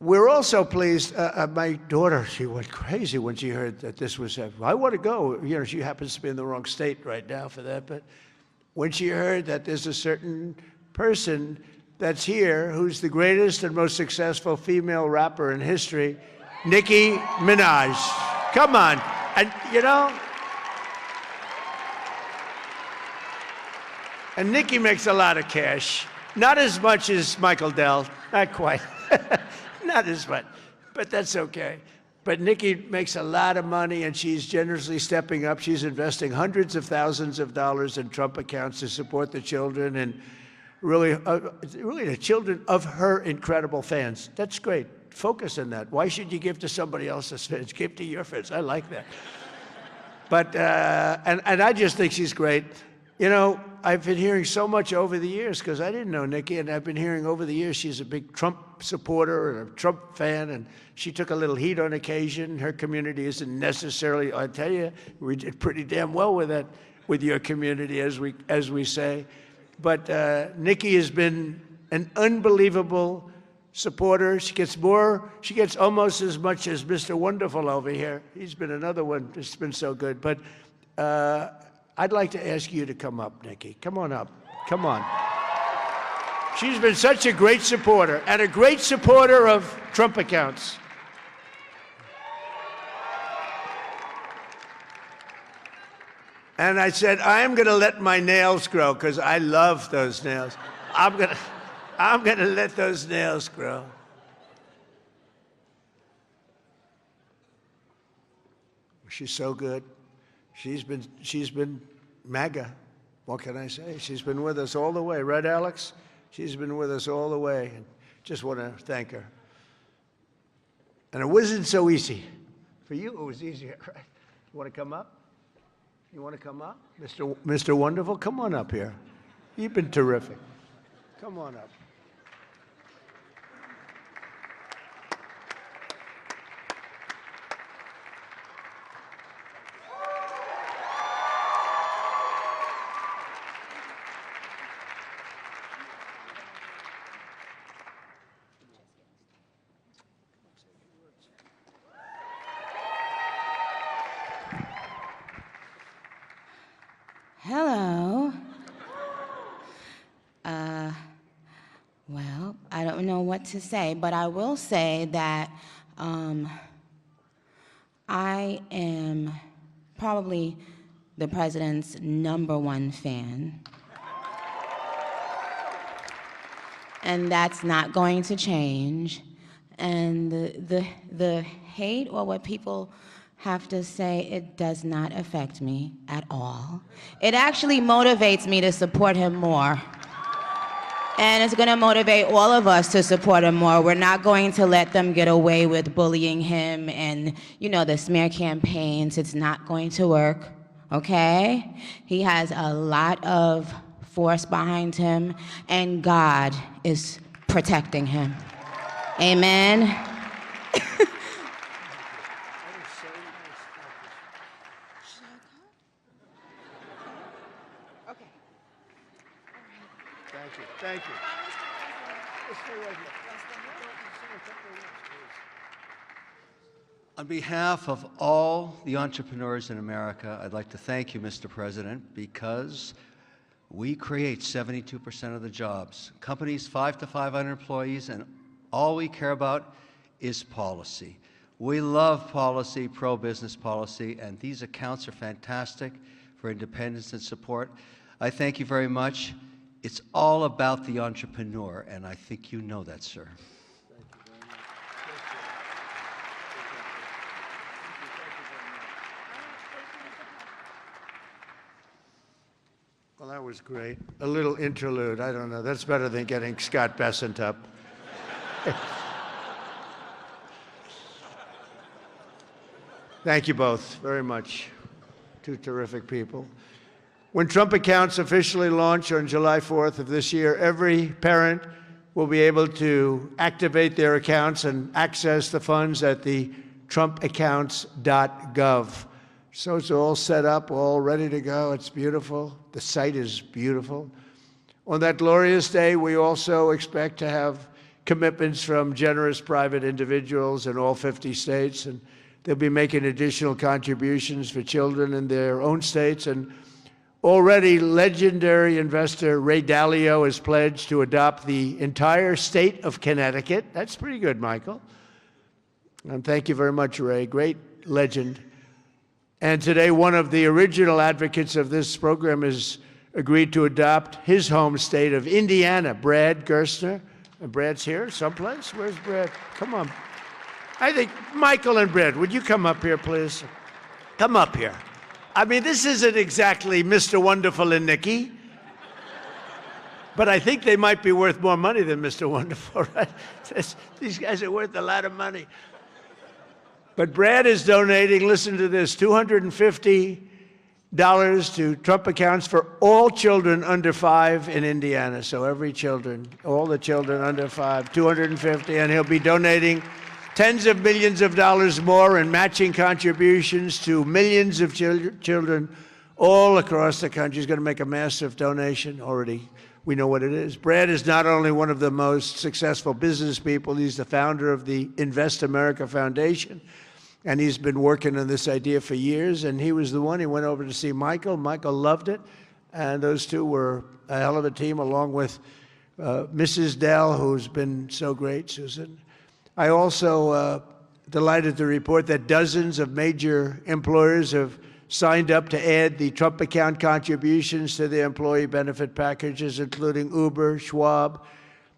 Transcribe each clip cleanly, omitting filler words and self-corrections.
we're also pleased. My daughter, she went crazy when she heard that this was. I want to go. You know, she happens to be in the wrong state right now for that. But when she heard that there's a certain person that's here who's the greatest and most successful female rapper in history, Nicki Minaj. Come on, and you know. And Nicki makes a lot of cash. Not as much as Michael Dell, not quite. Not as much, but that's okay. But Nicki makes a lot of money, and she's generously stepping up. She's investing hundreds of thousands of dollars in Trump accounts to support the children and really the children of her incredible fans. That's great. Focus on that. Why should you give to somebody else's fans? Give to your fans. I like that. But, and I just think she's great. You know, I've been hearing so much over the years, because I didn't know Nicki, and I've been hearing over the years she's a big Trump supporter and a Trump fan, and she took a little heat on occasion. Her community isn't necessarily, I tell you, we did pretty damn well with that, with your community, as we say. But Nicki has been an unbelievable supporter. She gets almost as much as Mr. Wonderful over here. He's been another one that's been so good. But I'd like to ask you to come up, Nicki. Come on up. Come on. She's been such a great supporter, and a great supporter of Trump accounts. And I said, I'm going to let my nails grow, because I love those nails. I'm going to let those nails grow. She's so good. She's been MAGA. What can I say? She's been with us all the way. Right, Alex? She's been with us all the way. And just want to thank her. And it wasn't so easy. For you, it was easier, right? You want to come up? You want to come up? Mr. Wonderful, come on up here. You've been terrific. Come on up. Hello. Well, I don't know what to say, but I will say that I am probably the president's #1 fan. And that's not going to change. And the hate, or what people have to say, it does not affect me at all. It actually motivates me to support him more. And it's gonna motivate all of us to support him more. We're not going to let them get away with bullying him and, you know, the smear campaigns. It's not going to work, okay? He has a lot of force behind him, and God is protecting him. Amen. Thank you. On behalf of all the entrepreneurs in America, I'd like to thank you, Mr. President, because we create 72% of the jobs. Companies 5 to 500 employees, and all we care about is policy. We love policy, pro-business policy, and these accounts are fantastic for independence and support. I thank you very much. It's all about the entrepreneur, and I think you know that, sir. Thank you very much. Well, that was great. A little interlude. I don't know. That's better than getting Scott Bessent up. Thank you both very much. Two terrific people. When Trump accounts officially launch on July 4th of this year, every parent will be able to activate their accounts and access the funds at the trumpaccounts.gov. So it's all set up, all ready to go. It's beautiful. The site is beautiful. On that glorious day, we also expect to have commitments from generous private individuals in all 50 states, and they'll be making additional contributions for children in their own states. And already legendary investor Ray Dalio has pledged to adopt the entire state of Connecticut. That's pretty good, Michael. And thank you very much, Ray. Great legend. And today, one of the original advocates of this program has agreed to adopt his home state of Indiana, Brad Gerstner. And Brad's here someplace? Where's Brad? Come on. I think Michael and Brad, would you come up here, please? Come up here. I mean, this isn't exactly Mr. Wonderful and Nicki, but I think they might be worth more money than Mr. Wonderful, right? These guys are worth a lot of money. But Brad is donating, listen to this, $250 to Trump accounts for all children under 5 in Indiana. So every children, all the children under 5, $250, and he'll be donating tens of millions of dollars more in matching contributions to millions of children all across the country. He's going to make a massive donation already. We know what it is. Brad is not only one of the most successful business people, he's the founder of the Invest America Foundation, and he's been working on this idea for years, and he was the one. He went over to see Michael. Michael loved it, and those two were a hell of a team, along with Mrs. Dell, who's been so great, Susan. I also delighted to report that dozens of major employers have signed up to add the Trump account contributions to their employee benefit packages, including Uber, Schwab,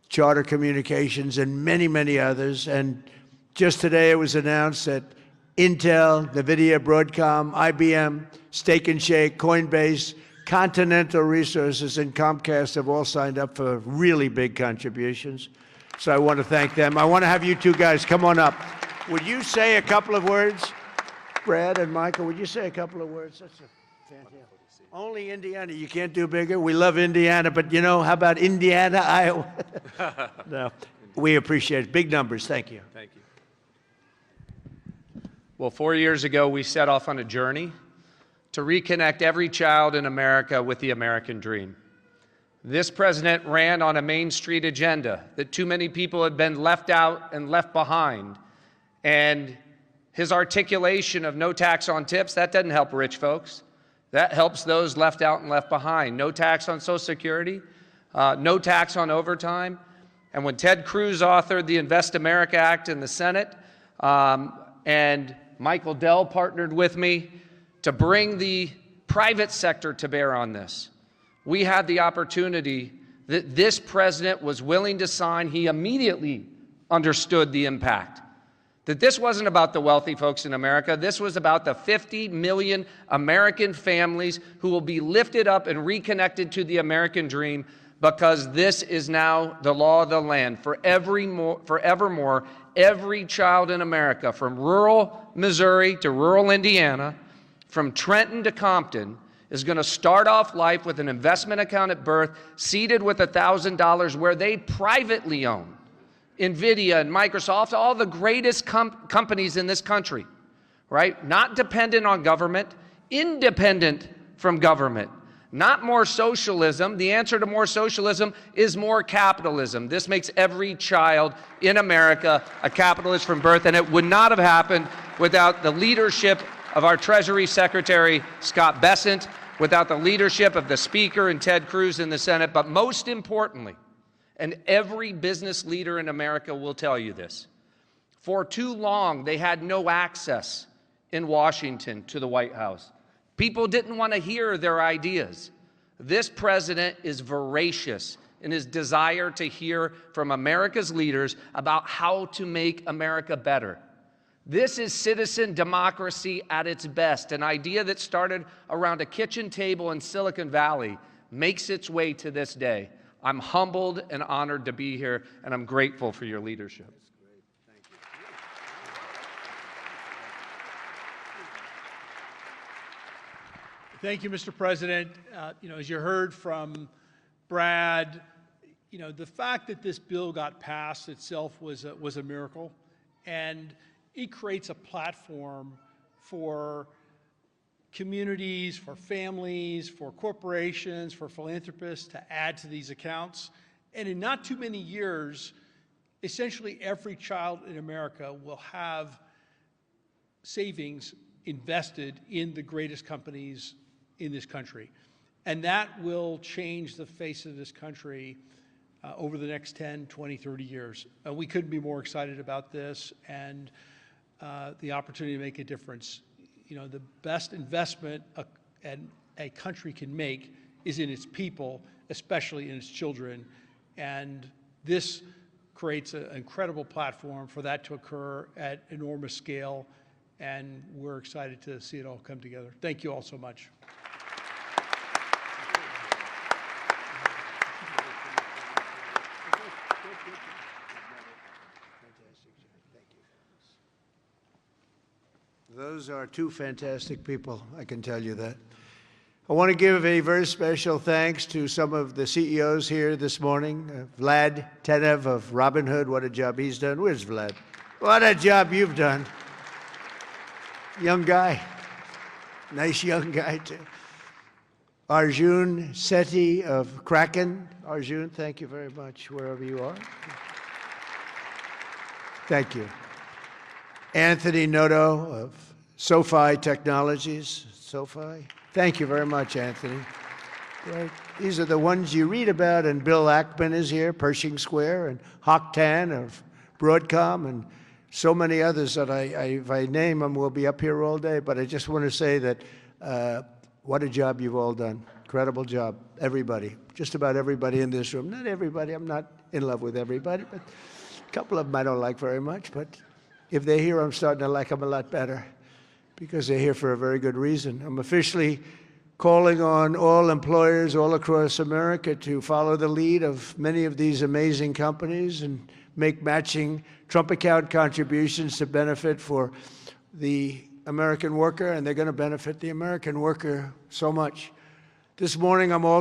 Charter Communications, and many, many others. And just today it was announced that Intel, NVIDIA, Broadcom, IBM, Steak and Shake, Coinbase, Continental Resources, and Comcast have all signed up for really big contributions. So I want to thank them. I want to have you two guys come on up. Would you say a couple of words? Brad and Michael, would you say a couple of words? That's a fantastic. Only Indiana. You can't do bigger. We love Indiana, but you know, how about Indiana, Iowa? No, we appreciate it. Big numbers. Thank you. Thank you. Well, 4 years ago, we set off on a journey to reconnect every child in America with the American dream. This president ran on a Main Street agenda that too many people had been left out and left behind. And his articulation of no tax on tips, that doesn't help rich folks. That helps those left out and left behind. No tax on Social Security, no tax on overtime. And when Ted Cruz authored the Invest America Act in the Senate, and Michael Dell partnered with me to bring the private sector to bear on this, we had the opportunity that this president was willing to sign. He immediately understood the impact. That this wasn't about the wealthy folks in America. This was about the 50 million American families who will be lifted up and reconnected to the American dream, because this is now the law of the land. Forevermore, every child in America, from rural Missouri to rural Indiana, from Trenton to Compton, is going to start off life with an investment account at birth, seeded with $1,000, where they privately own NVIDIA and Microsoft, all the greatest companies in this country, right? Not dependent on government, independent from government. Not more socialism. The answer to more socialism is more capitalism. This makes every child in America a capitalist from birth, and it would not have happened without the leadership of our Treasury Secretary, Scott Bessent, without the leadership of the Speaker and Ted Cruz in the Senate, but most importantly, and every business leader in America will tell you this, for too long they had no access in Washington to the White House. People didn't want to hear their ideas. This president is voracious in his desire to hear from America's leaders about how to make America better. This is citizen democracy at its best. An idea that started around a kitchen table in Silicon Valley makes its way to this day. I'm humbled and honored to be here, and I'm grateful for your leadership. Thank you, Mr. President. As you heard from Brad, the fact that this bill got passed itself was a miracle, and it creates a platform for communities, for families, for corporations, for philanthropists to add to these accounts. And in not too many years, essentially every child in America will have savings invested in the greatest companies in this country. And that will change the face of this country over the next 10, 20, 30 years. We couldn't be more excited about this and the opportunity to make a difference. You know, the best investment a country can make is in its people, especially in its children. And this creates an incredible platform for that to occur at enormous scale. And we're excited to see it all come together. Thank you all so much. Those are two fantastic people, I can tell you that. I want to give a very special thanks to some of the CEOs here this morning. Vlad Tenev of Robinhood, what a job he's done. Where's Vlad? What a job you've done. Young guy. Nice young guy, too. Arjun Sethi of Kraken. Arjun, thank you very much, wherever you are. Thank you. Anthony Noto of SoFi Technologies. SoFi. Thank you very much, Anthony. Right. These are the ones you read about, and Bill Ackman is here, Pershing Square, and Hock Tan of Broadcom, and so many others that if I name them, we'll be up here all day. But I just want to say that what a job you've all done. Incredible job, everybody. Just about everybody in this room. Not everybody. I'm not in love with everybody, but a couple of them I don't like very much. But if they're here, I'm starting to like them a lot better because they're here for a very good reason. I'm officially calling on all employers all across America to follow the lead of many of these amazing companies and make matching Trump account contributions to benefit for the American worker, and they're going to benefit the American worker so much. This morning, I'm also